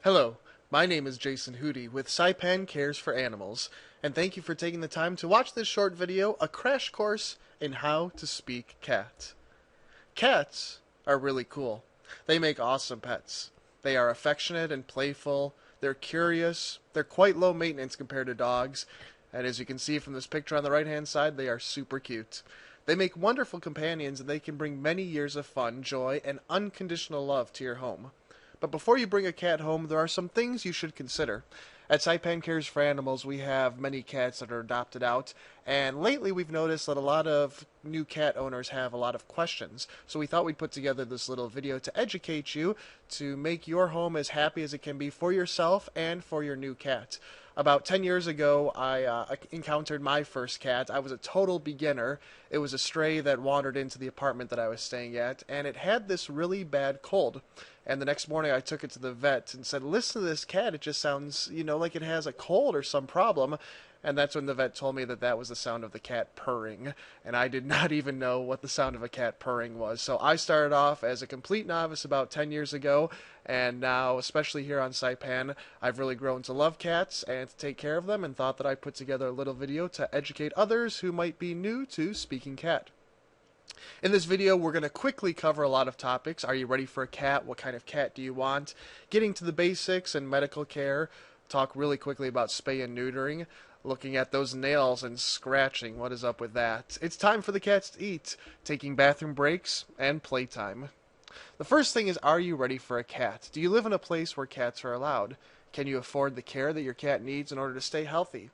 Hello, my name is Jason Hootie with Saipan Cares for Animals, and thank you for taking the time to watch this short video, a crash course in how to speak cat. Cats are really cool. They make awesome pets. They are affectionate and playful, they're curious, they're quite low maintenance compared to dogs, and as you can see from this picture on the right hand side, they are super cute. They make wonderful companions and they can bring many years of fun, joy, and unconditional love to your home. But before you bring a cat home, there are some things you should consider. At Saipan Cares for Animals, we have many cats that are adopted out, and lately we've noticed that a lot of new cat owners have a lot of questions. So we thought we'd put together this little video to educate you to make your home as happy as it can be for yourself and for your new cat. About 10 years ago, I encountered my first cat. I was a total beginner. It was a stray that wandered into the apartment that I was staying at, and it had this really bad cold. And the next morning I took it to the vet and said, listen to this cat, it just sounds, like it has a cold or some problem. And that's when the vet told me that that was the sound of the cat purring. And I did not even know what the sound of a cat purring was. So I started off as a complete novice about 10 years ago. And now, especially here on Saipan, I've really grown to love cats and to take care of them, and thought that I'd put together a little video to educate others who might be new to speaking cat. In this video, we're going to quickly cover a lot of topics. Are you ready for a cat? What kind of cat do you want? Getting to the basics and medical care. Talk really quickly about spay and neutering. Looking at those nails and scratching. What is up with that? It's time for the cats to eat. Taking bathroom breaks and playtime. The first thing is, are you ready for a cat? Do you live in a place where cats are allowed? Can you afford the care that your cat needs in order to stay healthy?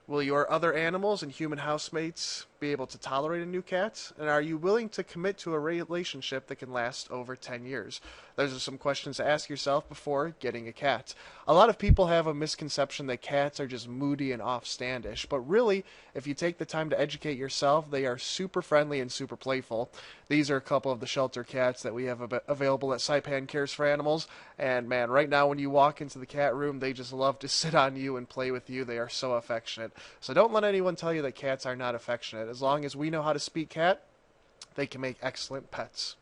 Will your other animals and human housemates be able to tolerate a new cat? And are you willing to commit to a relationship that can last over 10 years? Those are some questions to ask yourself before getting a cat. A lot of people have a misconception that cats are just moody and offstandish, but really, if you take the time to educate yourself, they are super friendly and super playful. These are a couple of the shelter cats that we have available at Saipan Cares for Animals, and man, right now when you walk into the cat room, they just love to sit on you and play with you. They are so affectionate. So don't let anyone tell you that cats are not affectionate. As long as we know how to speak cat, they can make excellent pets.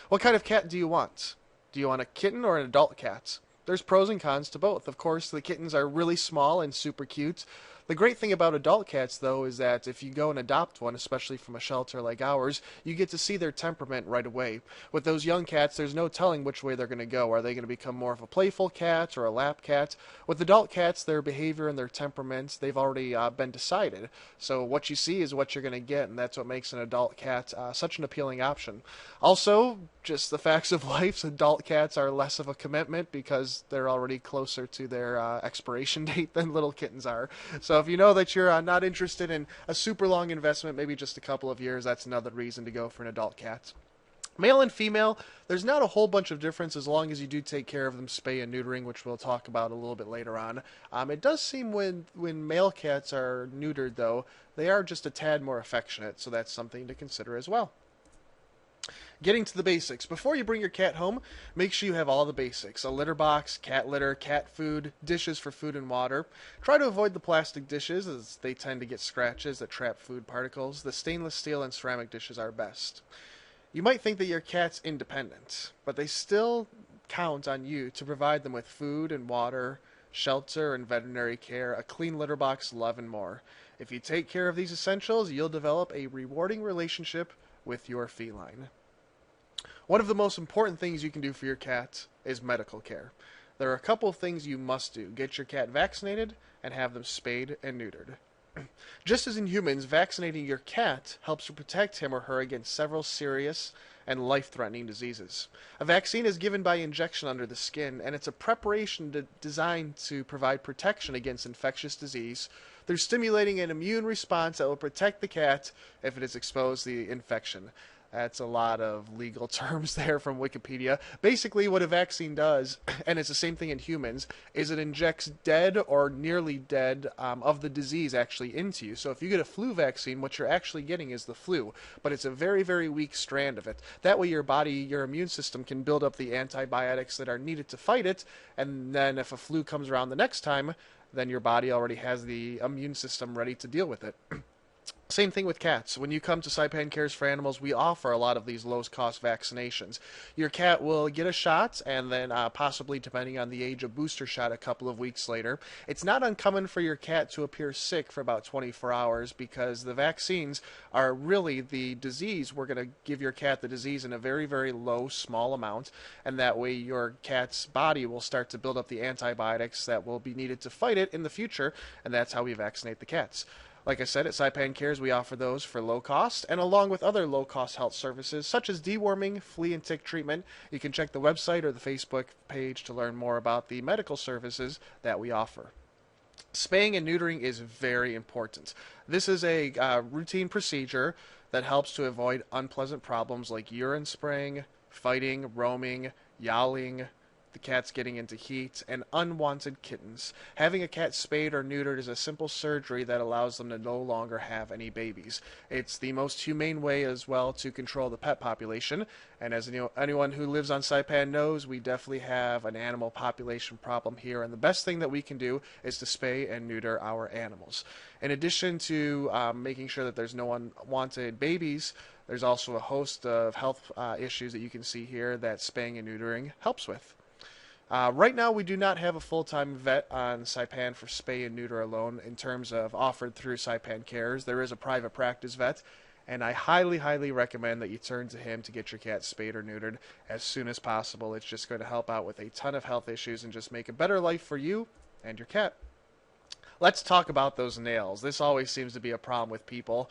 What kind of cat do you want? Do you want a kitten or an adult cat? There's pros and cons to both. Of course, the kittens are really small and super cute. The great thing about adult cats, though, is that if you go and adopt one, especially from a shelter like ours, you get to see their temperament right away. With those young cats, there's no telling which way they're going to go. Are they going to become more of a playful cat or a lap cat? With adult cats, their behavior and their temperament, they've already been decided. So what you see is what you're going to get, and that's what makes an adult cat such an appealing option. Also, just the facts of life, adult cats are less of a commitment because they're already closer to their expiration date than little kittens are. So if you know that you're not interested in a super long investment, maybe just a couple of years, that's another reason to go for an adult cat. Male and female, there's not a whole bunch of difference as long as you do take care of them spay and neutering, which we'll talk about a little bit later on. It does seem when male cats are neutered, though, they are just a tad more affectionate, so that's something to consider as well. Getting to the basics. Before you bring your cat home, make sure you have all the basics. A litter box, cat litter, cat food, dishes for food and water. Try to avoid the plastic dishes as they tend to get scratches that trap food particles. The stainless steel and ceramic dishes are best. You might think that your cat's independent, but they still count on you to provide them with food and water, shelter and veterinary care, a clean litter box, love, and more. If you take care of these essentials, you'll develop a rewarding relationship with your feline. One of the most important things you can do for your cat is medical care. There are a couple of things you must do. Get your cat vaccinated and have them spayed and neutered. Just as in humans, vaccinating your cat helps to protect him or her against several serious and life-threatening diseases. A vaccine is given by injection under the skin, and it's a preparation designed to provide protection against infectious disease through stimulating an immune response that will protect the cat if it is exposed to the infection. That's a lot of legal terms there from Wikipedia. Basically, what a vaccine does, and it's the same thing in humans, is it injects dead or nearly dead of the disease actually into you. So if you get a flu vaccine, what you're actually getting is the flu, but it's a very, very weak strand of it. That way your body, your immune system can build up the antibiotics that are needed to fight it, and then if a flu comes around the next time, then your body already has the immune system ready to deal with it. Same thing with cats. When you come to Saipan Cares for Animals, we offer a lot of these low-cost vaccinations. Your cat will get a shot, and then possibly, depending on the age, a booster shot a couple of weeks later. It's not uncommon for your cat to appear sick for about 24 hours because the vaccines are really the disease. We're going to give your cat the disease in a very, very low, small amount, and that way your cat's body will start to build up the antibiotics that will be needed to fight it in the future, and that's how we vaccinate the cats. Like I said, at Saipan Cares, we offer those for low cost, and along with other low-cost health services, such as deworming, flea and tick treatment. You can check the website or the Facebook page to learn more about the medical services that we offer. Spaying and neutering is very important. This is a routine procedure that helps to avoid unpleasant problems like urine spraying, fighting, roaming, yowling, the cat's getting into heat, and unwanted kittens. Having a cat spayed or neutered is a simple surgery that allows them to no longer have any babies. It's the most humane way as well to control the pet population, and as anyone who lives on Saipan knows, we definitely have an animal population problem here, and the best thing that we can do is to spay and neuter our animals. In addition to making sure that there's no unwanted babies, there's also a host of health issues that you can see here that spaying and neutering helps with. Right now, we do not have a full-time vet on Saipan for spay and neuter alone in terms of offered through Saipan Cares. There is a private practice vet, and I highly, highly recommend that you turn to him to get your cat spayed or neutered as soon as possible. It's just going to help out with a ton of health issues and just make a better life for you and your cat. Let's talk about those nails. This always seems to be a problem with people.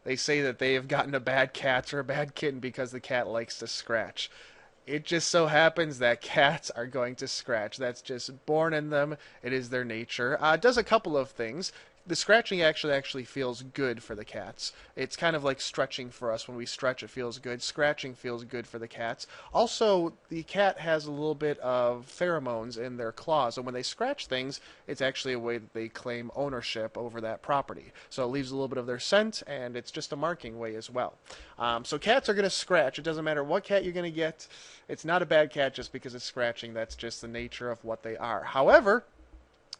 They say that they have gotten a bad cat or a bad kitten because the cat likes to scratch. It just so happens that cats are going to scratch. That's just born in them. It is their nature. It does a couple of things. The scratching actually feels good for the cats. It's kind of like stretching for us. When we stretch, it feels good. Scratching feels good for the cats. Also, the cat has a little bit of pheromones in their claws, and when they scratch things, it's actually a way that they claim ownership over that property. So it leaves a little bit of their scent, and it's just a marking way as well. So cats are going to scratch. It doesn't matter what cat you're going to get. It's not a bad cat just because it's scratching. That's just the nature of what they are. However,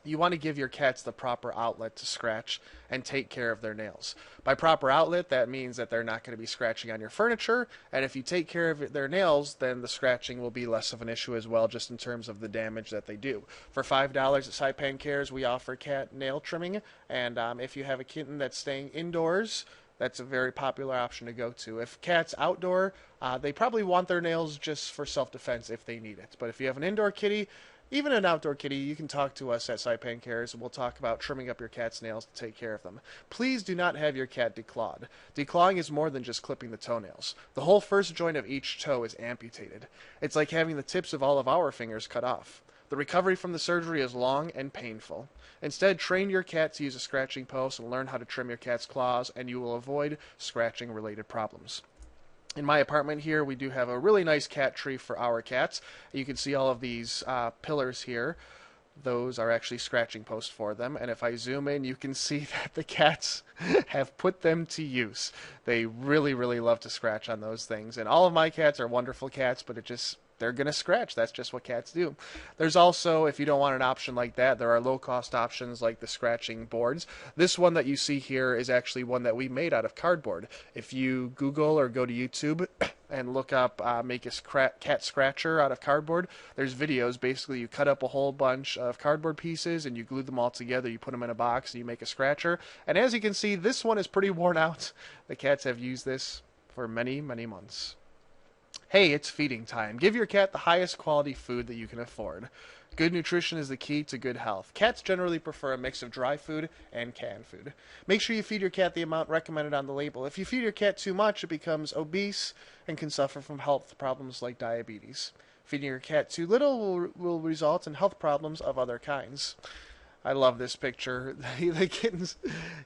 you want to give your cats the proper outlet to scratch and take care of their nails. By proper outlet, that means that they're not going to be scratching on your furniture, and if you take care of their nails, then the scratching will be less of an issue as well, just in terms of the damage that they do. For $5 at Saipan Cares, we offer cat nail trimming, and if you have a kitten that's staying indoors, that's a very popular option to go to. If cat's outdoor, they probably want their nails just for self-defense if they need it. But if you have an indoor kitty, even an outdoor kitty, you can talk to us at Saipan Cares, and we'll talk about trimming up your cat's nails to take care of them. Please do not have your cat declawed. Declawing is more than just clipping the toenails. The whole first joint of each toe is amputated. It's like having the tips of all of our fingers cut off. The recovery from the surgery is long and painful. Instead, train your cat to use a scratching post and learn how to trim your cat's claws, and you will avoid scratching-related problems. In my apartment here, we do have a really nice cat tree for our cats. You can see all of these pillars here. Those are actually scratching posts for them. And if I zoom in, you can see that the cats have put them to use. They really, really love to scratch on those things. And all of my cats are wonderful cats, but they're going to scratch. That's just what cats do. There's also, if you don't want an option like that, there are low-cost options like the scratching boards. This one that you see here is actually one that we made out of cardboard. If you Google or go to YouTube and look up make a cat scratcher out of cardboard, there's videos. Basically, you cut up a whole bunch of cardboard pieces and you glue them all together. You put them in a box and you make a scratcher. And as you can see, this one is pretty worn out. The cats have used this for many, many months. Hey, it's feeding time. Give your cat the highest quality food that you can afford. Good nutrition is the key to good health. Cats generally prefer a mix of dry food and canned food. Make sure you feed your cat the amount recommended on the label. If you feed your cat too much, it becomes obese and can suffer from health problems like diabetes. Feeding your cat too little will result in health problems of other kinds. I love this picture. The kittens,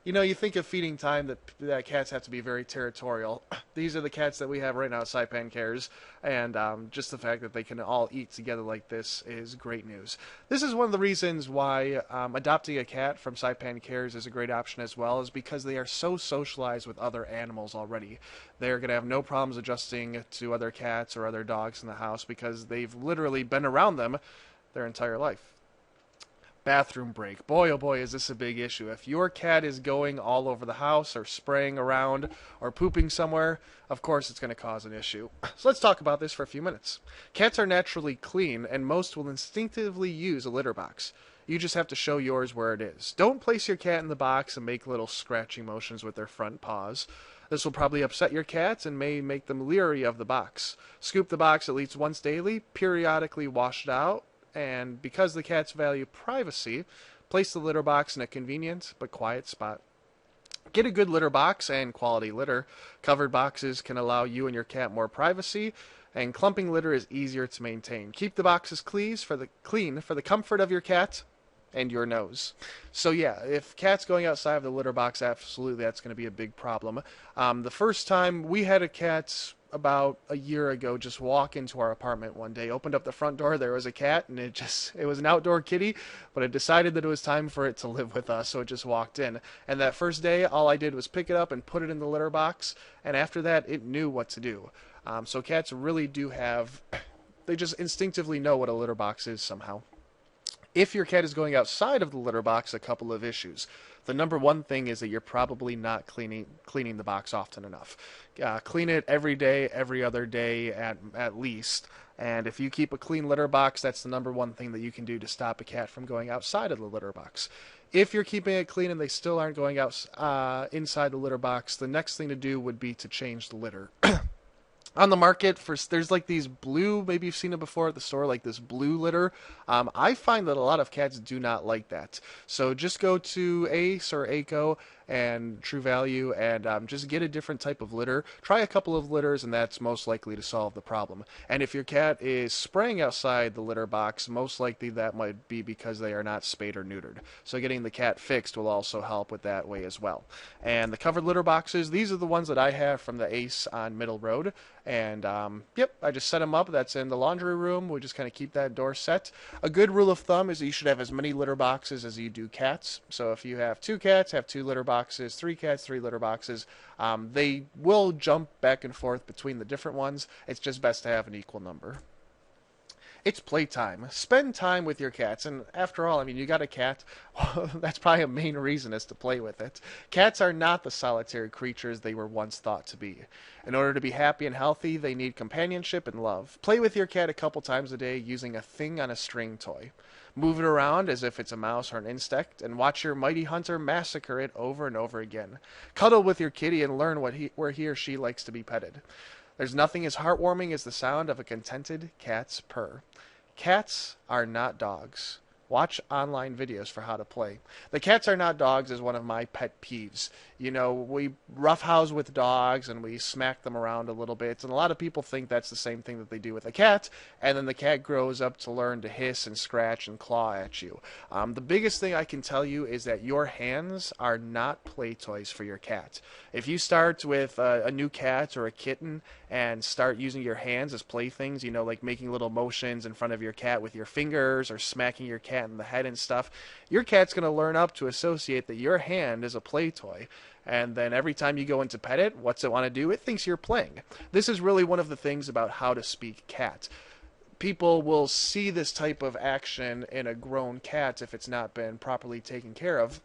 you think of feeding time that cats have to be very territorial. These are the cats that we have right now at Saipan Cares, and just the fact that they can all eat together like this is great news. This is one of the reasons why adopting a cat from Saipan Cares is a great option as well, is because they are so socialized with other animals already. They're going to have no problems adjusting to other cats or other dogs in the house because they've literally been around them their entire life. Bathroom break. Boy, oh boy, is this a big issue. If your cat is going all over the house or spraying around or pooping somewhere, of course it's going to cause an issue. So let's talk about this for a few minutes. Cats are naturally clean, and most will instinctively use a litter box. You just have to show yours where it is. Don't place your cat in the box and make little scratching motions with their front paws. This will probably upset your cats and may make them leery of the box. Scoop the box at least once daily, periodically wash it out, and because the cats value privacy, place the litter box in a convenient but quiet spot. Get a good litter box and quality litter. Covered boxes can allow you and your cat more privacy, and clumping litter is easier to maintain. Keep the boxes clean for the comfort of your cat and your nose. So yeah, if cat's going outside of the litter box, absolutely that's going to be a big problem. The first time we had a cat about a year ago just walk into our apartment one day, opened up the front door, there was a cat, and it was an outdoor kitty, but it decided that it was time for it to live with us, so it just walked in. And that first day, all I did was pick it up and put it in the litter box, and after that, it knew what to do. So cats really do they just instinctively know what a litter box is somehow. If your cat is going outside of the litter box, a couple of issues. The number one thing is that you're probably not cleaning the box often enough. Clean it every day, every other day at least. And if you keep a clean litter box, that's the number one thing that you can do to stop a cat from going outside of the litter box. If you're keeping it clean and they still aren't going out inside the litter box, the next thing to do would be to change the litter. On the market, there's like these blue, maybe you've seen it before at the store, like this blue litter. I find that a lot of cats do not like that. So just go to Ace or Aco and True Value and just get a different type of litter. Try a couple of litters, and that's most likely to solve the problem. And if your cat is spraying outside the litter box, most likely that might be because they are not spayed or neutered. So getting the cat fixed will also help with that way as well. And the covered litter boxes, these are the ones that I have from the Ace on Middle Road. And yep, I just set them up. That's in the laundry room. We just kind of keep that door set. A good rule of thumb is that you should have as many litter boxes as you do cats. So if you have 2 cats, have 2 litter boxes, 3 cats, 3 litter boxes. They will jump back and forth between the different ones. It's just best to have an equal number. It's playtime. Spend time with your cats. And after all, I mean, you got a cat. Well, that's probably a main reason is to play with it. Cats are not the solitary creatures they were once thought to be. In order to be happy and healthy, they need companionship and love. Play with your cat a couple times a day using a thing on a string toy. Move it around as if it's a mouse or an insect, and watch your mighty hunter massacre it over and over again. Cuddle with your kitty and learn where he or she likes to be petted. There's nothing as heartwarming as the sound of a contented cat's purr. Cats are not dogs. Watch online videos for how to play. The cats are not dogs is one of my pet peeves. You know, we roughhouse with dogs and we smack them around a little bit, and a lot of people think that's the same thing that they do with a cat, and then the cat grows up to learn to hiss and scratch and claw at you. The biggest thing I can tell you is that your hands are not play toys for your cat. If you start with a new cat or a kitten and start using your hands as playthings, you know, like making little motions in front of your cat with your fingers or smacking your cat in the head and stuff, your cat's going to learn up to associate that your hand is a play toy. And then every time you go in to pet it, what's it want to do? It thinks you're playing. This is really one of the things about how to speak cat. People will see this type of action in a grown cat if it's not been properly taken care of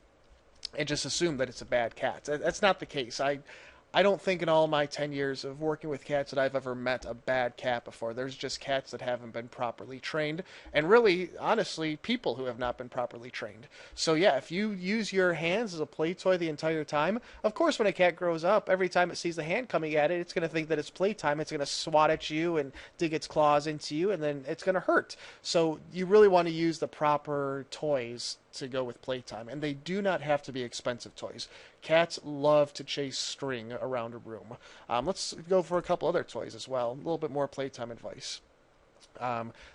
and just assume that it's a bad cat. That's not the case. I don't think in all my 10 years of working with cats that I've ever met a bad cat before. There's just cats that haven't been properly trained, and really, honestly, people who have not been properly trained. So yeah, if you use your hands as a play toy the entire time, of course when a cat grows up, every time it sees the hand coming at it, it's going to think that it's playtime. It's going to swat at you and dig its claws into you, and then it's going to hurt. So you really want to use the proper toys to go with playtime, and they do not have to be expensive toys. Cats love to chase string around a room. Let's go for a couple other toys as well. A little bit more playtime advice.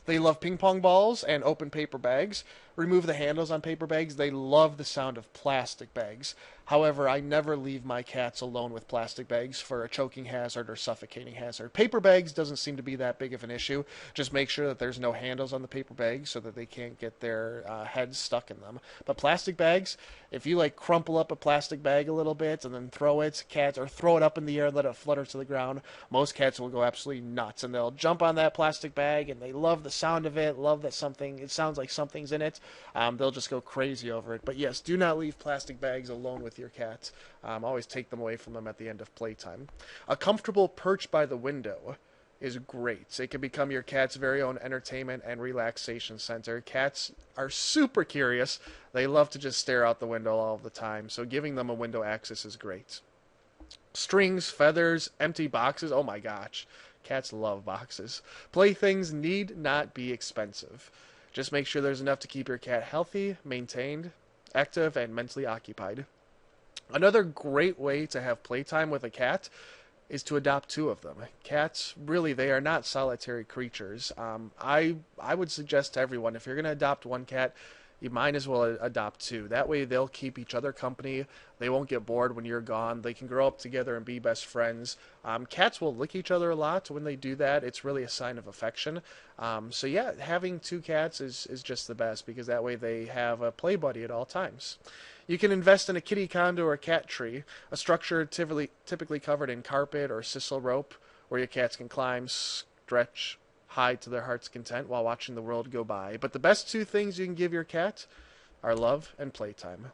They love ping pong balls and open paper bags. Remove the handles on paper bags. They love the sound of plastic bags. However, I never leave my cats alone with plastic bags for a choking hazard or suffocating hazard. Paper bags doesn't seem to be that big of an issue. Just make sure that there's no handles on the paper bags so that they can't get their heads stuck in them. But plastic bags, if you like crumple up a plastic bag a little bit and then throw it, or throw it up in the air and let it flutter to the ground, most cats will go absolutely nuts and they'll jump on that plastic bag and they love the sound of it, love that it sounds like something's in it, they'll just go crazy over it. But yes, do not leave plastic bags alone with your cat. Always take them away from them at the end of playtime. A comfortable perch by the window is great. It can become your cat's very own entertainment and relaxation center. Cats are super curious. They love to just stare out the window all the time, so giving them a window access is great. Strings, feathers, empty boxes, oh my gosh. Cats love boxes. Playthings need not be expensive. Just make sure there's enough to keep your cat healthy, maintained, active, and mentally occupied. Another great way to have playtime with a cat is to adopt 2 of them. Cats, really, they are not solitary creatures. I would suggest to everyone, if you're going to adopt 1 cat, you might as well adopt 2. That way they'll keep each other company. They won't get bored when you're gone. They can grow up together and be best friends. Cats will lick each other a lot. When they do that, it's really a sign of affection. So yeah, having 2 cats is just the best, because that way they have a play buddy at all times. You can invest in a kitty condo or cat tree, a structure typically covered in carpet or sisal rope, where your cats can climb, stretch, hide to their heart's content while watching the world go by. But the best 2 things you can give your cat are love and playtime.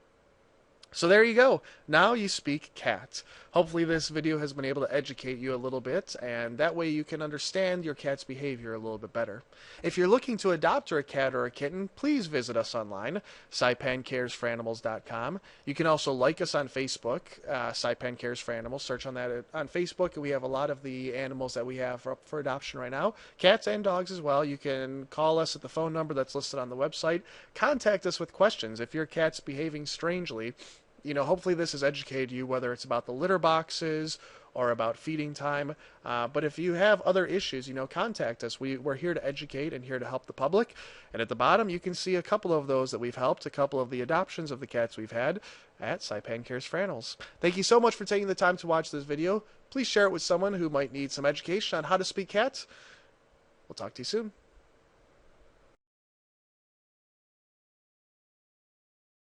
So there you go. Now you speak cat. Hopefully this video has been able to educate you a little bit, and that way you can understand your cat's behavior a little bit better. If you're looking to adopt a cat or a kitten, please visit us online, SaipanCaresForAnimals.com. You can also like us on Facebook, Saipan Cares for Animals. Search on that on Facebook, and we have a lot of the animals that we have up for adoption right now. Cats and dogs as well. You can call us at the phone number that's listed on the website. Contact us with questions. If your cat's behaving strangely, hopefully this has educated you, whether it's about the litter boxes or about feeding time. But if you have other issues, contact us. We're here to educate and here to help the public. And at the bottom, you can see a couple of those that we've helped, a couple of the adoptions of the cats we've had at Saipan Cares for Animals. Thank you so much for taking the time to watch this video. Please share it with someone who might need some education on how to speak cat. We'll talk to you soon.